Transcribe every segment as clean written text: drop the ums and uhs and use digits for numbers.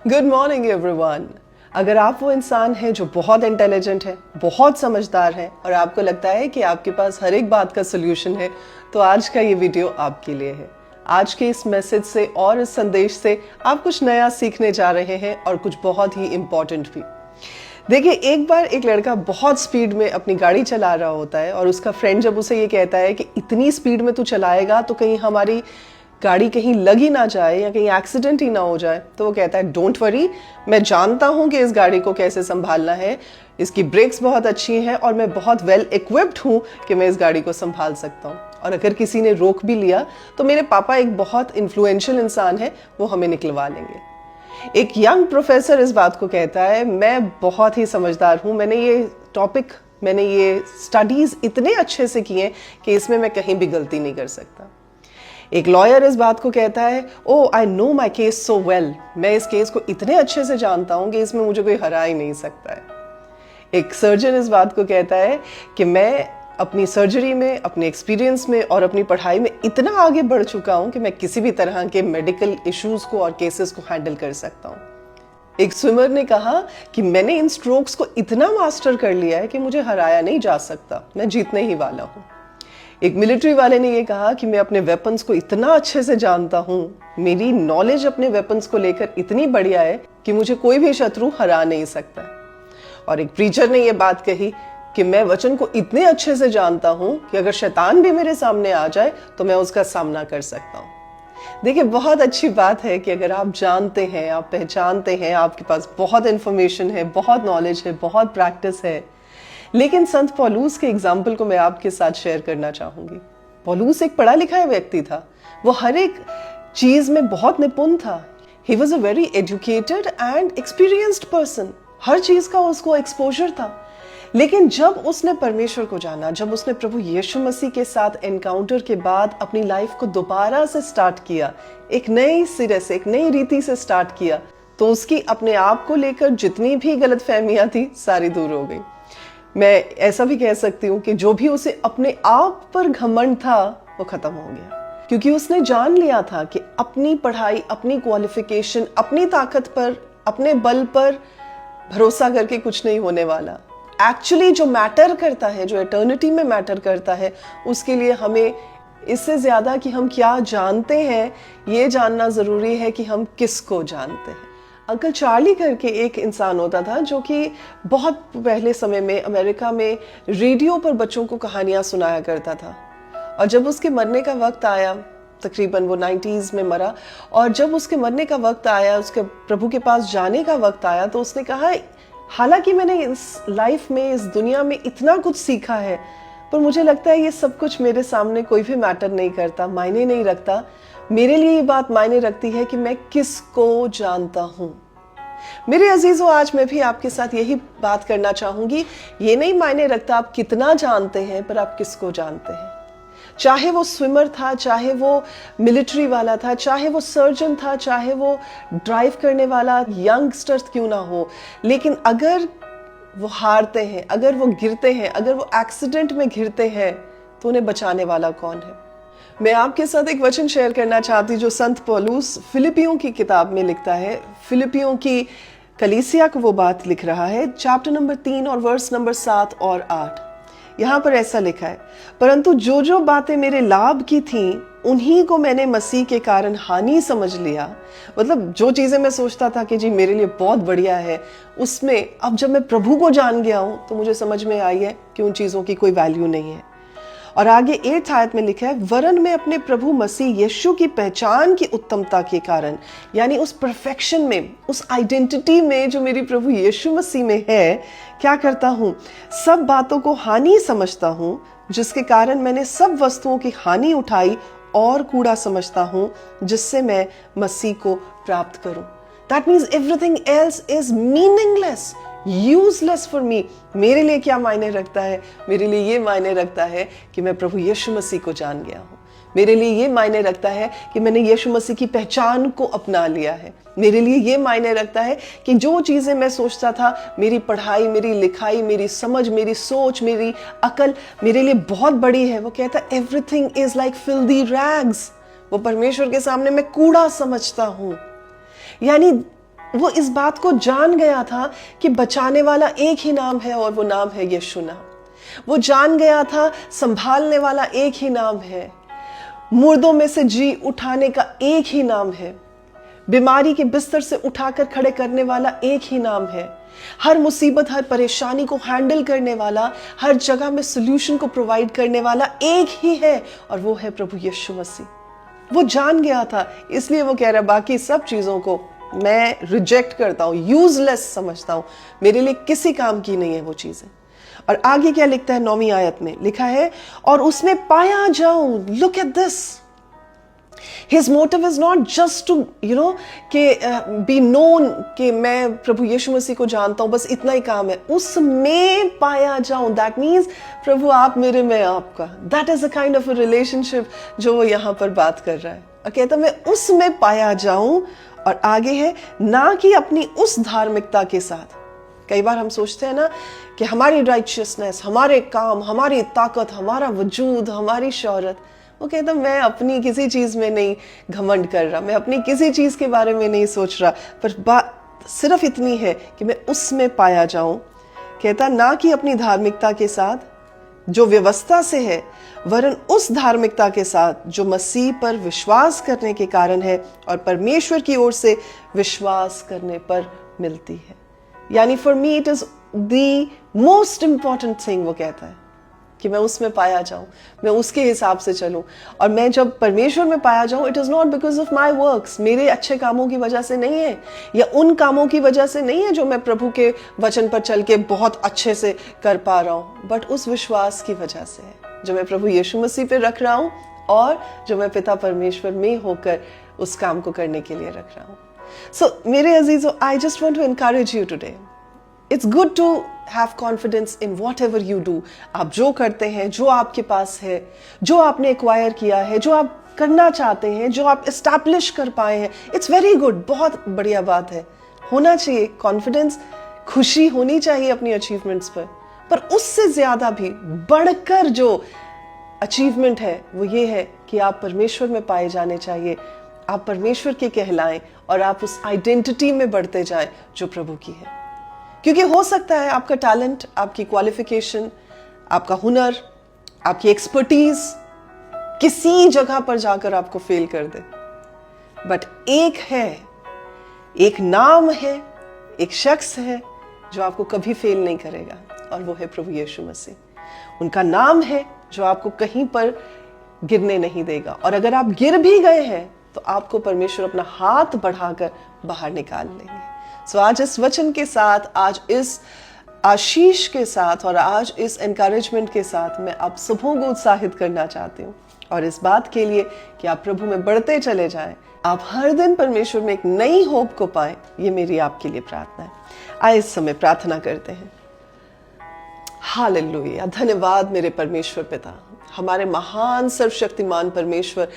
Good morning everyone. अगर आप वो इंसान हैं जो बहुत इंटेलिजेंट है, बहुत समझदार है और आपको लगता है कि आपके पास हर एक बात का सोल्यूशन है, तो आज का ये वीडियो आपके लिए है। आज के इस मैसेज से और इस संदेश से आप कुछ नया सीखने जा रहे हैं और कुछ बहुत ही इम्पोर्टेंट भी। देखिए, एक बार एक लड़का बहुत स्पीड में अपनी गाड़ी चला रहा होता है और उसका फ्रेंड जब उसे ये कहता है कि इतनी स्पीड में तू चलाएगा तो कहीं हमारी गाड़ी कहीं लग ही ना जाए या कहीं एक्सीडेंट ही ना हो जाए, तो वो कहता है डोंट वरी, मैं जानता हूँ कि इस गाड़ी को कैसे संभालना है, इसकी ब्रेक्स बहुत अच्छी हैं और मैं बहुत वेल इक्विप्ड हूँ कि मैं इस गाड़ी को संभाल सकता हूँ। और अगर किसी ने रोक भी लिया तो मेरे पापा एक बहुत इन्फ्लुएंशियल इंसान है, वो हमें निकलवा लेंगे। एक यंग प्रोफेसर इस बात को कहता है, मैं बहुत ही समझदार हूँ, मैंने ये स्टडीज इतने अच्छे से किए कि इसमें मैं कहीं भी गलती नहीं कर सकता। एक लॉयर इस बात को कहता है, oh I know my case so well, मैं इस केस को इतने अच्छे से जानता हूं कि इसमें मुझे कोई हरा ही नहीं सकता है। एक सर्जन इस बात को कहता है कि मैं अपनी सर्जरी में, अपने एक्सपीरियंस में और अपनी पढ़ाई में इतना आगे बढ़ चुका हूं कि मैं किसी भी तरह के मेडिकल इश्यूज को और केसेस को हैंडल कर सकता हूं। एक स्विमर ने कहा कि मैंने इन स्ट्रोक्स को इतना मास्टर कर लिया है कि मुझे हराया नहीं जा सकता, मैं जीतने ही वाला हूं। एक मिलिट्री वाले ने ये कहा कि मैं अपने वेपन्स को इतना अच्छे से जानता हूँ, मेरी नॉलेज अपने वेपन्स को लेकर इतनी बढ़िया है कि मुझे कोई भी शत्रु हरा नहीं सकता। और एक प्रीचर ने ये बात कही कि मैं वचन को इतने अच्छे से जानता हूँ कि अगर शैतान भी मेरे सामने आ जाए तो मैं उसका सामना कर सकता हूँ। देखिए, बहुत अच्छी बात है कि अगर आप जानते हैं, आप पहचानते हैं, आपके पास बहुत इंफॉर्मेशन है, बहुत नॉलेज है, बहुत प्रैक्टिस है। लेकिन संत पौलुस के एग्जाम्पल को मैं आपके साथ शेयर करना चाहूंगी। पौलुस एक पढ़ा लिखा व्यक्ति था, वो हर एक चीज में बहुत निपुण था। He was a very educated and experienced person, हर चीज का उसको एक्सपोजर था। लेकिन जब उसने परमेश्वर को जाना, जब उसने प्रभु यीशु मसीह के साथ एनकाउंटर के बाद अपनी लाइफ को दोबारा से स्टार्ट किया, एक नए सिरे से, एक नई रीति से स्टार्ट किया, तो उसकी अपने आप को लेकर जितनी भी गलतफहमियां थी सारी दूर हो गई। मैं ऐसा भी कह सकती हूँ कि जो भी उसे अपने आप पर घमंड था वो खत्म हो गया, क्योंकि उसने जान लिया था कि अपनी पढ़ाई, अपनी क्वालिफिकेशन, अपनी ताकत पर, अपने बल पर भरोसा करके कुछ नहीं होने वाला। एक्चुअली जो मैटर करता है, जो एटर्निटी में मैटर करता है, उसके लिए हमें इससे ज्यादा कि हम क्या जानते हैं, ये जानना जरूरी है कि हम किसको जानते हैं। अंकल चार्ली करके एक इंसान होता था जो कि बहुत पहले समय में अमेरिका में रेडियो पर बच्चों को कहानियां सुनाया करता था। और जब उसके मरने का वक्त आया, तकरीबन वो 90s में मरा, और जब उसके मरने का वक्त आया, उसके प्रभु के पास जाने का वक्त आया, तो उसने कहा, हालांकि मैंने इस लाइफ में, इस दुनिया में इतना कुछ सीखा है, पर मुझे लगता है ये सब कुछ मेरे सामने कोई भी मैटर नहीं करता, मायने नहीं रखता। मेरे लिए ये बात मायने रखती है कि मैं किसको जानता हूं। मेरे अजीजों, आज मैं भी आपके साथ यही बात करना चाहूंगी। ये नहीं मायने रखता आप कितना जानते हैं, पर आप किसको जानते हैं। चाहे वो स्विमर था, चाहे वो मिलिट्री वाला था, चाहे वो सर्जन था, चाहे वो ड्राइव करने वाला यंगस्टर क्यों ना हो, लेकिन अगर वो हारते हैं, अगर वो गिरते हैं, अगर वो एक्सीडेंट में गिरते हैं, तो उन्हें बचाने वाला कौन है। मैं आपके साथ एक वचन शेयर करना चाहती जो संत पौलुस फिलिपियों की किताब में लिखता है। फिलिपियों की कलीसिया को वो बात लिख रहा है, चैप्टर नंबर 3 और वर्स नंबर 7 और 8। यहाँ पर ऐसा लिखा है, परंतु जो जो बातें मेरे लाभ की थीं, उन्हीं को मैंने मसीह के कारण हानि समझ लिया। मतलब जो चीजें मैं सोचता था कि जी मेरे लिए बहुत बढ़िया है, उसमें अब जब मैं प्रभु को जान गया हूं तो मुझे समझ में आई है कि उन चीजों की कोई वैल्यू नहीं है। और आगे 8 आयत में लिखा है, वरन मैं अपने प्रभु मसीह यीशु की पहचान की उत्तमता के कारण, यानी उस परफेक्शन में, उस आइडेंटिटी में जो मेरी प्रभु यीशु मसीह में है, क्या करता हूँ, सब बातों को हानि समझता हूँ, जिसके कारण मैंने सब वस्तुओं की हानि उठाई और कूड़ा समझता हूँ, जिससे मैं मसीह को प्राप्त करूं। That means everything else is meaningless, useless for me. मेरे लिए क्या मायने रखता है? मेरे लिए ये मायने रखता है कि मैं प्रभु यीशु मसीह को जान गया हूँ। मेरे लिए ये मायने रखता है कि मैंने यीशु मसीह की पहचान को अपना लिया है। मेरे लिए ये मायने रखता है कि जो चीजें मैं सोचता था, मेरी पढ़ाई, मेरी लिखाई, मेरी समझ, मेरी सोच, मेरी अकल मेरे लिए बहुत बड़ी है, वो कहता है everything is like filthy rags. वो परमेश्वर के सामने मैं कूड़ा समझता हूँ। यानी वो इस बात को जान गया था कि बचाने वाला एक ही नाम है और वो नाम है यीशु नाम। वो जान गया था संभालने वाला एक ही नाम है, मुर्दों में से जी उठाने का एक ही नाम है, बीमारी के बिस्तर से उठाकर खड़े करने वाला एक ही नाम है, हर मुसीबत हर परेशानी को हैंडल करने वाला, हर जगह में सॉल्यूशन को प्रोवाइड करने वाला एक ही है और वो है प्रभु यीशु मसीह। वो जान गया था, इसलिए वो कह रहा बाकी सब चीजों को मैं रिजेक्ट करता हूं, यूजलेस समझता हूं, मेरे लिए किसी काम की नहीं है वो चीजें। और आगे क्या लिखता है 9वीं आयत में लिखा है, और उसमें पाया जाऊं। Look at this, His motive is not just to कि be known कि मैं प्रभु यीशु मसीह को जानता हूं, बस इतना ही काम है। उसमें पाया जाऊं, दैट मीन्स प्रभु आप मेरे, मैं आपका। That is a kind of a relationship जो वो यहाँ पर बात कर रहा है। और कहता मैं उसमें पाया जाऊं, और आगे है ना कि अपनी उस धार्मिकता के साथ। कई बार हम सोचते हैं ना कि हमारी राइचियसनेस, हमारे काम, हमारी ताकत, हमारा वजूद, हमारी शौहरत। वो कहता मैं अपनी किसी चीज में नहीं घमंड कर रहा, मैं अपनी किसी चीज के बारे में नहीं सोच रहा, पर बात सिर्फ इतनी है कि मैं उसमें पाया जाऊं। कहता ना कि अपनी धार्मिकता के साथ जो व्यवस्था से है, वरन उस धार्मिकता के साथ जो मसीह पर विश्वास करने के कारण है और परमेश्वर की ओर से विश्वास करने पर मिलती है। यानी for me it is the most important thing. वो कहता है कि मैं उसमें पाया जाऊं, मैं उसके हिसाब से चलूं। और मैं जब परमेश्वर में पाया जाऊं, it is not because of my works, मेरे अच्छे कामों की वजह से नहीं है, या उन कामों की वजह से नहीं है जो मैं प्रभु के वचन पर चल के बहुत अच्छे से कर पा रहा हूं, बट उस विश्वास की वजह से है जो मैं प्रभु यीशु मसीह पे रख रहा हूं और जो मैं पिता परमेश्वर में होकर उस काम को करने के लिए रख रहा हूं। सो मेरे अजीजों, I just want to encourage you today. It's good to have confidence in whatever you do. आप जो करते हैं, जो आपके पास है, जो आपने एक्वायर किया है, जो आप करना चाहते हैं, जो आप एस्टैब्लिश कर पाए हैं, इट्स वेरी गुड, बहुत बढ़िया बात है, होना चाहिए कॉन्फिडेंस, खुशी होनी चाहिए अपनी अचीवमेंट्स पर उससे ज्यादा भी बढ़कर जो अचीवमेंट है वो ये है कि आप परमेश्वर में पाए जाने चाहिए, आप परमेश्वर के कहलाएं और आप उस आइडेंटिटी में बढ़ते जाएं जो प्रभु की है। क्योंकि हो सकता है आपका टैलेंट, आपकी क्वालिफिकेशन, आपका हुनर, आपकी एक्सपर्टीज किसी जगह पर जाकर आपको फेल कर दे, बट एक है, एक नाम है, एक शख्स है जो आपको कभी फेल नहीं करेगा, और वो है प्रभु यीशु मसीह। उनका नाम है जो आपको कहीं पर गिरने नहीं देगा, और अगर आप गिर भी गए हैं तो आपको परमेश्वर अपना हाथ बढ़ाकर बाहर निकाल लेंगे। सो आज इस वचन के साथ, आज इस आशीष के साथ और आज इस एनकरेजमेंट के साथ मैं आप सबों को उत्साहित करना चाहती हूँ, और इस बात के लिए कि आप प्रभु में बढ़ते चले जाएं, आप हर दिन परमेश्वर में एक नई होप को पाएं, ये मेरी आपके लिए प्रार्थना है। आइए इस समय प्रार्थना करते हैं। हालेलुया, धन्यवाद मेरे परमेश्वर पिता, हमारे महान सर्वशक्तिमान परमेश्वर,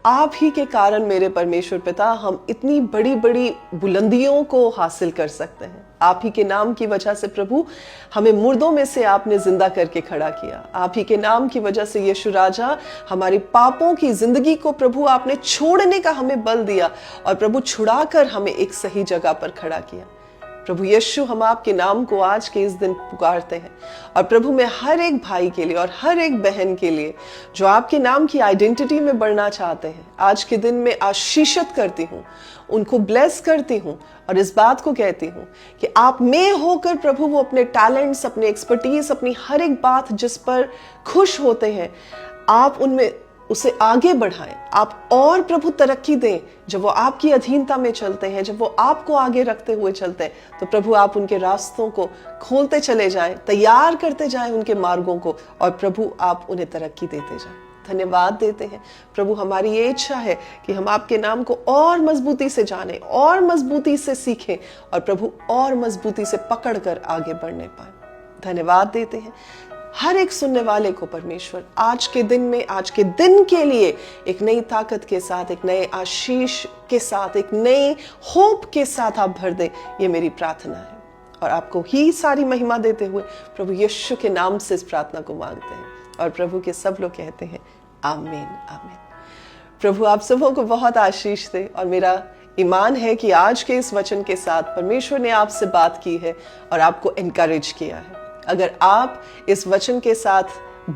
आप ही के कारण मेरे परमेश्वर पिता हम इतनी बड़ी बड़ी बुलंदियों को हासिल कर सकते हैं। आप ही के नाम की वजह से प्रभु हमें मुर्दों में से आपने जिंदा करके खड़ा किया। आप ही के नाम की वजह से यीशु राजा हमारी पापों की जिंदगी को प्रभु आपने छोड़ने का हमें बल दिया, और प्रभु छुड़ाकर हमें एक सही जगह पर खड़ा किया। प्रभु यीशु, हम आपके नाम को आज के इस दिन पुकारते हैं, और प्रभु मैं हर एक भाई के लिए और हर एक बहन के लिए जो आपके नाम की आइडेंटिटी में बढ़ना चाहते हैं, आज के दिन में आशीषित करती हूँ, उनको ब्लेस करती हूँ, और इस बात को कहती हूँ कि आप में होकर प्रभु वो अपने टैलेंट्स, अपने एक्सपर्टीज, अपनी हर एक बात जिस पर खुश होते हैं, आप उनमें उसे आगे बढ़ाएं। आप और प्रभु तरक्की दें। जब वो आपकी अधीनता में चलते हैं, जब वो आपको आगे रखते हुए चलते हैं, तो प्रभु आप उनके रास्तों को खोलते चले जाएं, तैयार करते जाएं उनके मार्गों को, और प्रभु आप उन्हें तरक्की देते जाएं। धन्यवाद देते हैं प्रभु। हमारी ये इच्छा है कि हम आपके नाम को और मजबूती से जानें, और मजबूती से सीखें, और प्रभु और मजबूती से पकड़कर आगे बढ़ने पाए। धन्यवाद देते हैं हर एक सुनने वाले को परमेश्वर, आज के दिन में, आज के दिन के लिए एक नई ताकत के साथ, एक नए आशीष के साथ, एक नए होप के साथ आप भर दें, ये मेरी प्रार्थना है। और आपको ही सारी महिमा देते हुए प्रभु यीशु के नाम से इस प्रार्थना को मांगते हैं, और प्रभु के सब लोग कहते हैं आमीन आमीन। प्रभु आप सबों को बहुत आशीष दे, और मेरा ईमान है कि आज के इस वचन के साथ परमेश्वर ने आपसे बात की है और आपको एनकरेज किया है। अगर आप इस वचन के साथ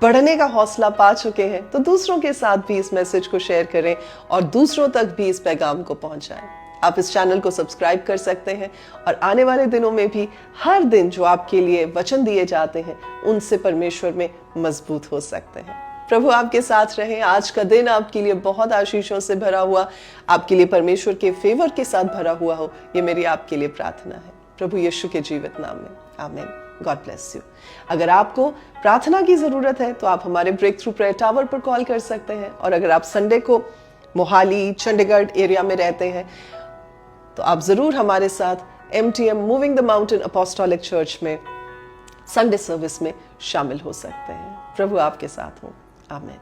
बढ़ने का हौसला पा चुके हैं तो दूसरों के साथ भी इस मैसेज को शेयर करें और दूसरों तक भी इस पैगाम को पहुंचाएं। आप इस चैनल को सब्सक्राइब कर सकते हैं और आने वाले दिनों में भी हर दिन जो आपके लिए वचन दिए जाते हैं उनसे परमेश्वर में मजबूत हो सकते हैं। प्रभु आपके साथ रहे। आज का दिन आपके लिए बहुत आशीषों से भरा हुआ, आपके लिए परमेश्वर के फेवर के साथ भरा हुआ हो, ये मेरी आपके लिए प्रार्थना है प्रभु यीशु के जीवित नाम में। आमीन। God bless you. अगर आपको प्रार्थना की जरूरत है तो आप हमारे ब्रेक थ्रू प्रेयर टावर पर कॉल कर सकते हैं, और अगर आप संडे को मोहाली चंडीगढ़ एरिया में रहते हैं तो आप जरूर हमारे साथ MTM moving the mountain apostolic church में संडे सर्विस में शामिल हो सकते हैं। प्रभु आपके साथ हो। आमीन।